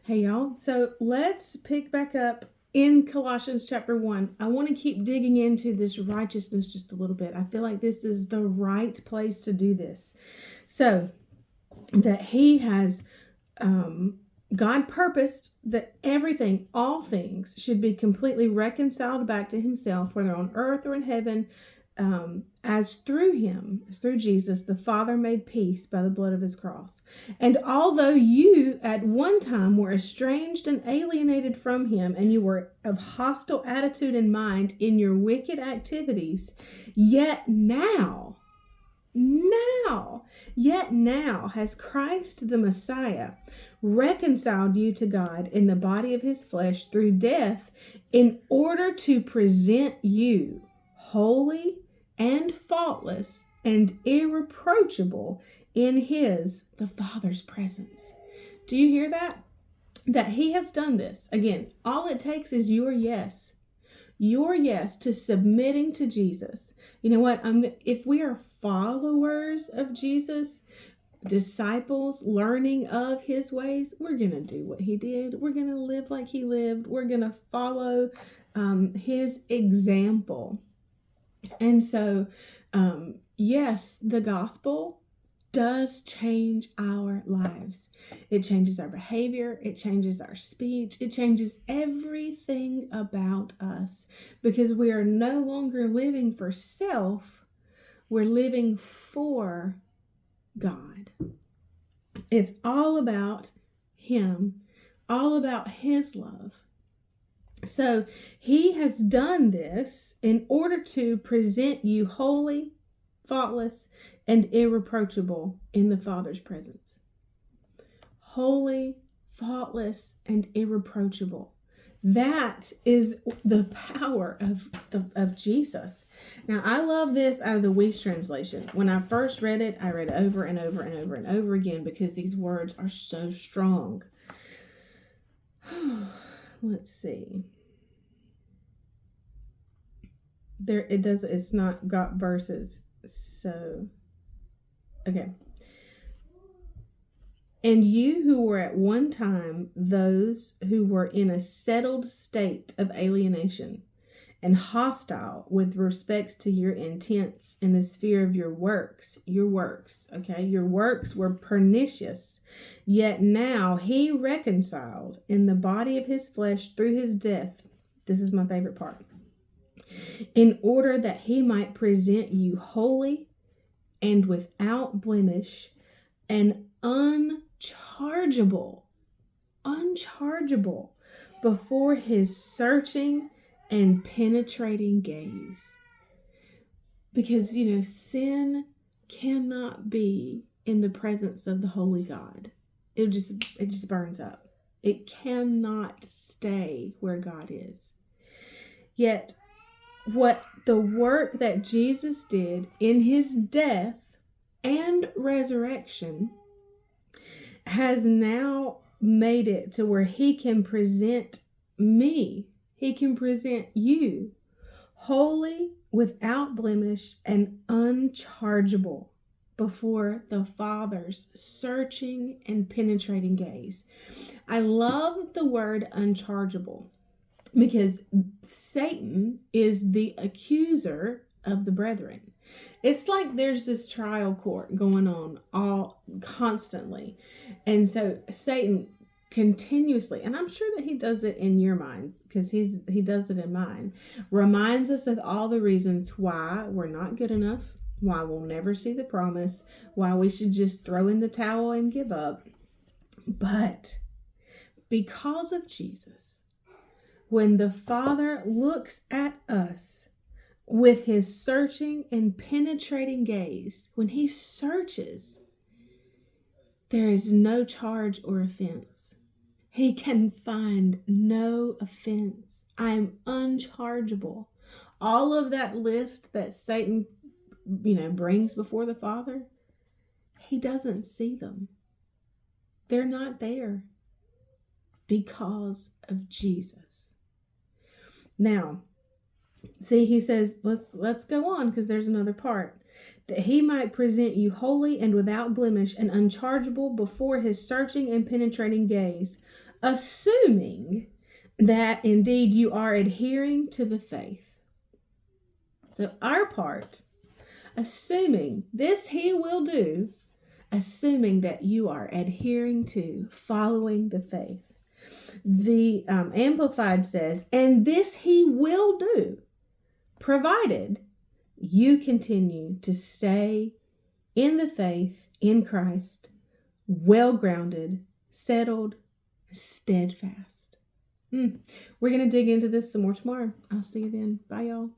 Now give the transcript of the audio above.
Hey, y'all. So let's pick back up in Colossians chapter 1. I want to keep digging into this righteousness just a little bit. I feel like this is the right place to do this. So, that He has, God purposed that everything, all things, should be completely reconciled back to Himself, whether on earth or in heaven, as through Him, as through Jesus, the Father made peace by the blood of His cross. And although you at one time were estranged and alienated from Him, and you were of hostile attitude in mind in your wicked activities, yet now has Christ the Messiah reconciled you to God in the body of His flesh through death, in order to present you holy and faultless and irreproachable in His, the Father's presence. Do you hear that? That He has done this. Again, all it takes is your yes to submitting to Jesus. You know what? If we are followers of Jesus, disciples learning of His ways, we're going to do what He did. We're going to live like He lived. We're going to follow His example. And so, yes, the gospel does change our lives. It changes our behavior. It changes our speech. It changes everything about us, because we are no longer living for self. We're living for God. It's all about Him, all about His love. So He has done this in order to present you holy, faultless, and irreproachable in the Father's presence. Holy, faultless, and irreproachable. That is the power of Jesus. Now, I love this out of the Weiss translation. When I first read it, I read it over and over and over and over again, because these words are so strong. Let's see. It's not got verses. So, okay. And you who were at one time those who were in a settled state of alienation and hostile with respects to your intents in the sphere of your works, okay? Your works were pernicious, yet now He reconciled in the body of His flesh through His death. This is my favorite part. In order that He might present you holy and without blemish and unchargeable before His searching and penetrating gaze. Because, sin cannot be in the presence of the holy God. It just burns up. It cannot stay where God is. Yet, what the work that Jesus did in His death and resurrection has now made it to where He can present me, He can present you holy, without blemish, and unchargeable before the Father's searching and penetrating gaze. I love the word unchargeable, because Satan is the accuser of the brethren. It's like there's this trial court going on all constantly. And so Satan continuously, and I'm sure that he does it in your mind, because he does it in mine, reminds us of all the reasons why we're not good enough, why we'll never see the promise, why we should just throw in the towel and give up. But because of Jesus, when the Father looks at us with His searching and penetrating gaze, when He searches, there is no charge or offense. He can find no offense. I am unchargeable. All of that list that Satan, brings before the Father, He doesn't see them. They're not there because of Jesus. Now, see, He says, let's go on, because there's another part. That He might present you holy and without blemish and unchargeable before His searching and penetrating gaze, assuming that indeed you are adhering to the faith. So our part, assuming this he will do, assuming that you are adhering to, following the faith. The Amplified says, and this he will do, provided you continue to stay in the faith in Christ, well grounded, settled, steadfast. We're going to dig into this some more tomorrow. I'll see you then. Bye, y'all.